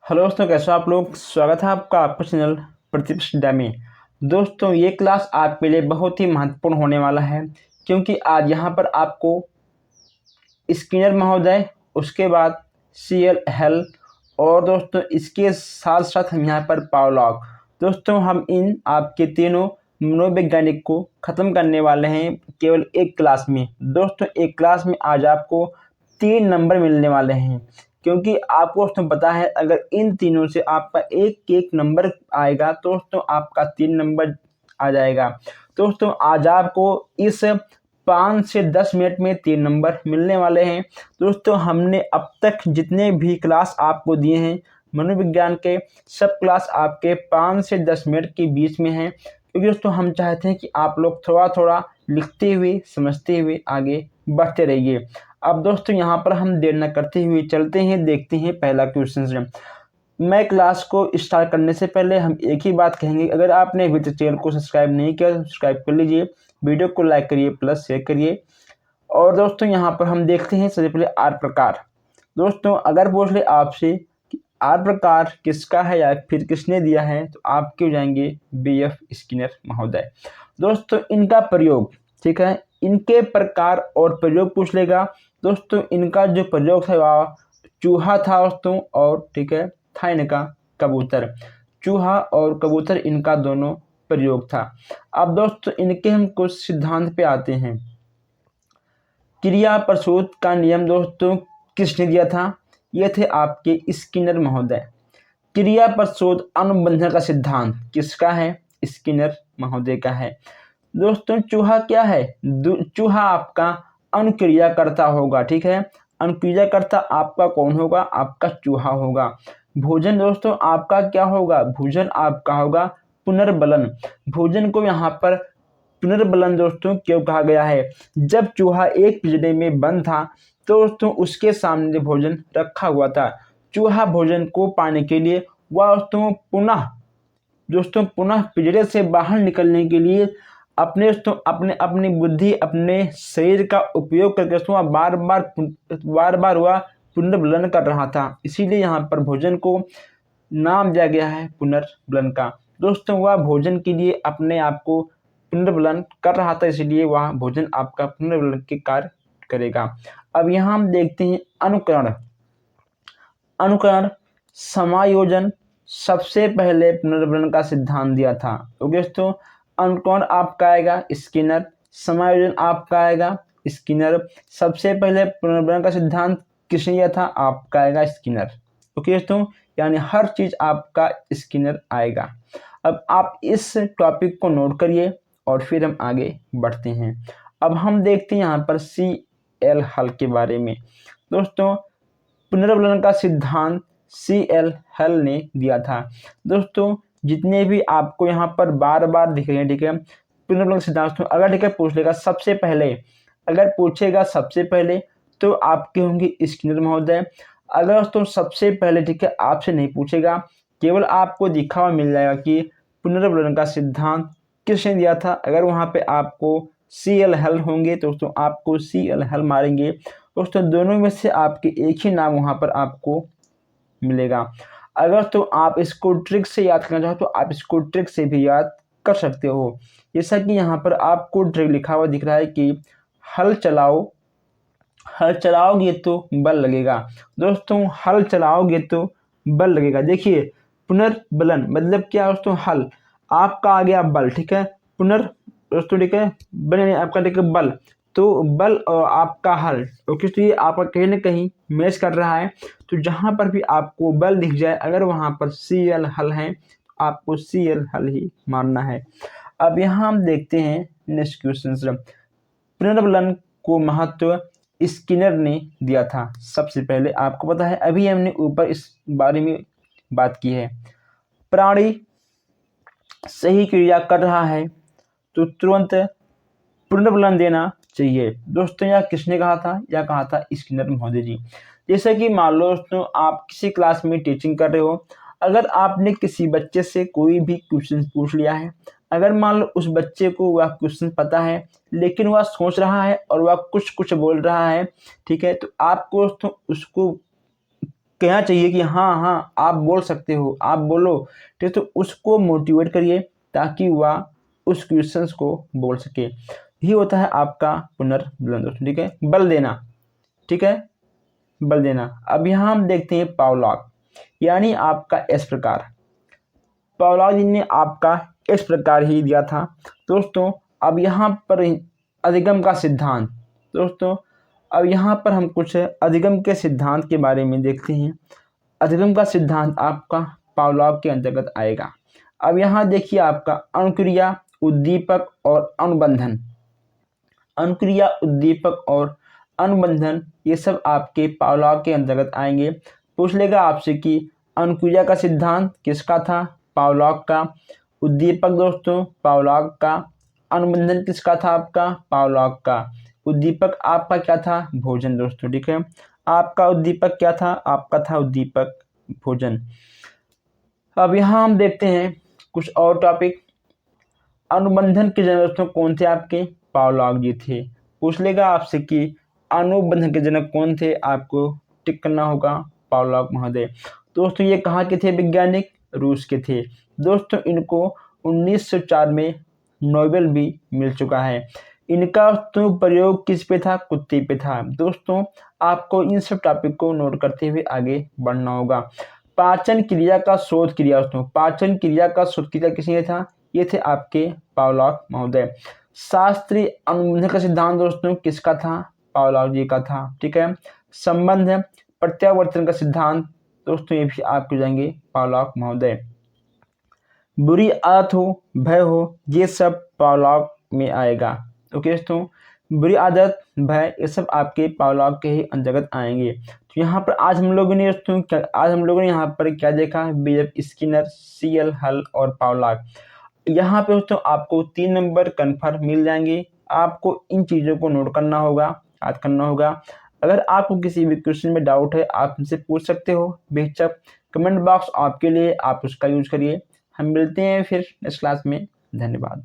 Hello दोस्तों, कैसे हो आप लोग। स्वागत है आपका आपका चैनल प्रतिष्ठा में। दोस्तों, ये क्लास आपके लिए बहुत ही महत्वपूर्ण होने वाला है, क्योंकि आज यहाँ पर आपको स्किनर महोदय, उसके बाद सीएल हेल और दोस्तों इसके साथ साथ हम यहाँ पर पावलॉग। दोस्तों, हम इन आपके तीनों मनोवैज्ञानिक को ख़त्म करने वाले हैं केवल एक क्लास में। दोस्तों, एक क्लास में आज आपको 3 नंबर मिलने वाले हैं, क्योंकि आपको दोस्तों पता है अगर इन तीनों से आपका एक नंबर आएगा तो दोस्तों आपका 3 नंबर आ जाएगा। दोस्तों, आज आपको इस 5 से 10 मिनट में 3 नंबर मिलने वाले हैं। दोस्तों, हमने अब तक जितने भी क्लास आपको दिए हैं मनोविज्ञान के, सब क्लास आपके 5 से 10 मिनट के बीच में हैं, क्योंकि दोस्तों हम चाहते हैं कि आप लोग थोड़ा थोड़ा लिखते हुए समझते हुए आगे बढ़ते रहिए। अब दोस्तों यहाँ पर हम देर न करते हुए चलते हैं, देखते हैं पहला क्वेश्चन। मैं क्लास को स्टार्ट करने से पहले हम एक ही बात कहेंगे, अगर आपने अभी तक चैनल को सब्सक्राइब नहीं किया तो सब्सक्राइब कर लीजिए, वीडियो को लाइक करिए प्लस शेयर करिए। और दोस्तों यहाँ पर हम देखते हैं सबसे पहले आर प्रकार। दोस्तों, अगर पूछ ले आपसे कि आर प्रकार किसका है या फिर किसने दिया है, तो आप क्यों जाएंगे BF स्किनर महोदय। दोस्तों, इनका प्रयोग, ठीक है, इनके प्रकार और प्रयोग पूछ लेगा। दोस्तों, इनका जो प्रयोग था वह चूहा था दोस्तों, और ठीक है था इनका कबूतर। चूहा और कबूतर इनका दोनों प्रयोग था। अब दोस्तों इनके हम कुछ सिद्धांत पे आते हैं। क्रिया प्रसूत का नियम दोस्तों किसने दिया था? ये थे आपके स्किनर महोदय। क्रिया प्रसूत अनुबंधन का सिद्धांत किसका है? स्किनर महोदय का है। दोस्तों, चूहा क्या है? चूहा आपका अनुक्रियाकर्ता होगा, ठीक है। अनुक्रियाकर्ता आपका कौन होगा? आपका चूहा होगा। भोजन दोस्तों आपका क्या होगा? भोजन आपका होगा पुनर्बलन। भोजन को यहाँ पर पुनर्बलन दोस्तों क्यों कहा गया है? जब चूहा एक पिंजरे में बंद था तो दोस्तों उसके सामने भोजन रखा हुआ था। चूहा भोजन को पाने के लिए वह दोस्तों पुनः पिंजरे से बाहर निकलने के लिए अपने दोस्तों अपनी बुद्धि, अपने शरीर का उपयोग करके दोस्तों बार बार वह पुनर्बलन कर रहा था। इसीलिए यहाँ पर भोजन को नाम दिया गया है पुनर्बलन का। दोस्तों, वह भोजन के लिए अपने आप को पुनर्बलन कर रहा था, इसलिए वह भोजन आपका पुनर्बलन के कार्य करेगा। अब यहाँ हम देखते हैं अनुकरण। अनुकरण समायोजन सबसे पहले पुनर्बलन का सिद्धांत दिया था। तो दोस्तों, अनुकरण आपका आएगा स्किनर, समायोजन आपका आएगा स्किनर। सबसे पहले पुनर्बलन का सिद्धांत किसने दिया था? आपका आएगा स्किनर। ओके दोस्तों, यानी हर चीज आपका स्किनर आएगा। अब आप इस टॉपिक को नोट करिए और फिर हम आगे बढ़ते हैं। अब हम देखते हैं यहाँ पर CL हल के बारे में। दोस्तों, पुनर्बलन का सिद्धांत CL हल ने दिया था। दोस्तों, जितने भी आपको यहाँ पर बार बार दिख रहे हैं, ठीक है, पुनर्बलन सिद्धांत अगर ठीक है पूछ लेगा सबसे पहले, अगर पूछेगा सबसे पहले तो आपके होंगे स्किनर महोदय। अगर दोस्तों सबसे पहले ठीक है आपसे नहीं पूछेगा, केवल आपको दिखा हुआ मिल जाएगा कि पुनर्बलन का सिद्धांत किसने दिया था, अगर वहाँ पे आपको CL हल होंगे तो दोस्तों आपको CL हल मारेंगे। दोस्तों, दोनों में से आपके एक ही नाम वहाँ पर आपको मिलेगा। अगर तो आप इसको ट्रिक से याद करना चाहो तो आप इसको ट्रिक से भी याद कर सकते हो। जैसा कि यहाँ पर आपको ट्रिक लिखा हुआ दिख रहा है कि हल चलाओगे तो बल लगेगा। दोस्तों, हल चलाओगे तो बल लगेगा। देखिए, पुनर्बलन मतलब क्या दोस्तों? हल आपका आ गया बल, ठीक है, दोस्तों ठीक है, बल आपका ठीक है बल, तो बल और आपका हल, ओके, तो ये आपका कहीं ना कहीं मैच कर रहा है। तो जहाँ पर भी आपको बल दिख जाए, अगर वहाँ पर CL हल है तो आपको CL हल ही मानना है। अब यहाँ हम देखते हैं नेक्स्ट क्वेश्चन। पुनर्बलन को महत्व स्किनर ने दिया था सबसे पहले, आपको पता है, अभी हमने ऊपर इस बारे में बात की है। प्राणी सही क्रिया कर रहा है तो तुरंत पुनर्बलन देना चाहिए। दोस्तों, यह किसने कहा था? यह कहा था स्किनर महोदय जी। जैसे कि मान लो दोस्तों आप किसी क्लास में टीचिंग कर रहे हो, अगर आपने किसी बच्चे से कोई भी क्वेश्चन पूछ लिया है, अगर मान लो उस बच्चे को वह क्वेश्चन पता है लेकिन वह सोच रहा है और वह कुछ कुछ बोल रहा है, ठीक है, तो आपको दोस्तों उसको कहना चाहिए कि हाँ हाँ आप बोल सकते हो, आप बोलो, ठीक है। तो उसको मोटिवेट करिए ताकि वह उस क्वेश्चंस को बोल सके। यही होता है आपका पुनर्बलन दोस्तों, ठीक है, बल देना, ठीक है, बल देना। अब यहाँ हम देखते हैं पावलॉग, यानी आपका इस प्रकार, पावलॉग जी ने आपका इस प्रकार ही दिया था दोस्तों। अब यहाँ पर अधिगम का सिद्धांत दोस्तों, अब यहाँ पर हम कुछ अधिगम के सिद्धांत के बारे में देखते हैं। अधिगम का सिद्धांत आपका पावलॉग के अंतर्गत आएगा। अब यहाँ देखिए आपका अनुक्रिया, उद्दीपक और अनुबंधन, अनुक्रिया, उद्दीपक और अनुबंधन, ये सब आपके पावलॉग के अंतर्गत आएंगे। पूछ लेगा आपसे कि अनुक्रिया का सिद्धांत किसका था, पावलॉग का। उद्दीपक दोस्तों पावलॉग का। अनुबंधन किसका था, आपका पावलॉग का। उद्दीपक आपका क्या था, भोजन दोस्तों, ठीक है। आपका उद्दीपक क्या था, आपका था उद्दीपक भोजन। अब यहाँ हम देखते हैं कुछ और टॉपिक। अनुबंधन के जनक दोस्तों कौन थे, आपके पावलॉग जी थे। पूछ लेगा आपसे कि अनुबंधन के जनक कौन थे, आपको टिक करना होगा पावलॉग महोदय। दोस्तों ये कहाँ के थे वैज्ञानिक, रूस के थे दोस्तों। इनको 1904 में नोबेल भी मिल चुका है। इनका तो प्रयोग किस पे था, कुत्ते पे था दोस्तों। आपको इन सब टॉपिक को नोट करते हुए आगे बढ़ना होगा। पाचन क्रिया का शोध किया दोस्तों, पाचन क्रिया का शोध किया किसने था, ये थे आपके पावलॉग महोदय। शास्त्रीय अनुबंधन का सिद्धांत दोस्तों किसका था, पावलॉग जी का था, ठीक है। संबंध प्रत्यावर्तन का सिद्धांत दोस्तों ये भी आपके जाएंगे पावलॉग महोदय। बुरी आदत हो, भय हो, ये सब पावलॉग में आएगा। ओके दोस्तों, बुरी आदत, भय, ये सब आपके पावलॉग के ही अंतर्गत आएंगे। तो यहाँ पर आज हम लोगों ने दोस्तों आज हम लोगों ने यहाँ पर क्या देखा, बीएफ स्किनर, सीएल हल और पावलॉग। यहाँ पे दोस्तों आपको 3 नंबर कन्फर्म मिल जाएंगे। आपको इन चीज़ों को नोट करना होगा, याद करना होगा। अगर आपको किसी भी क्वेश्चन में डाउट है आप मुझसे पूछ सकते हो बेशक। कमेंट बॉक्स आपके लिए, आप उसका यूज करिए। हम मिलते हैं फिर नेक्स्ट क्लास में। धन्यवाद।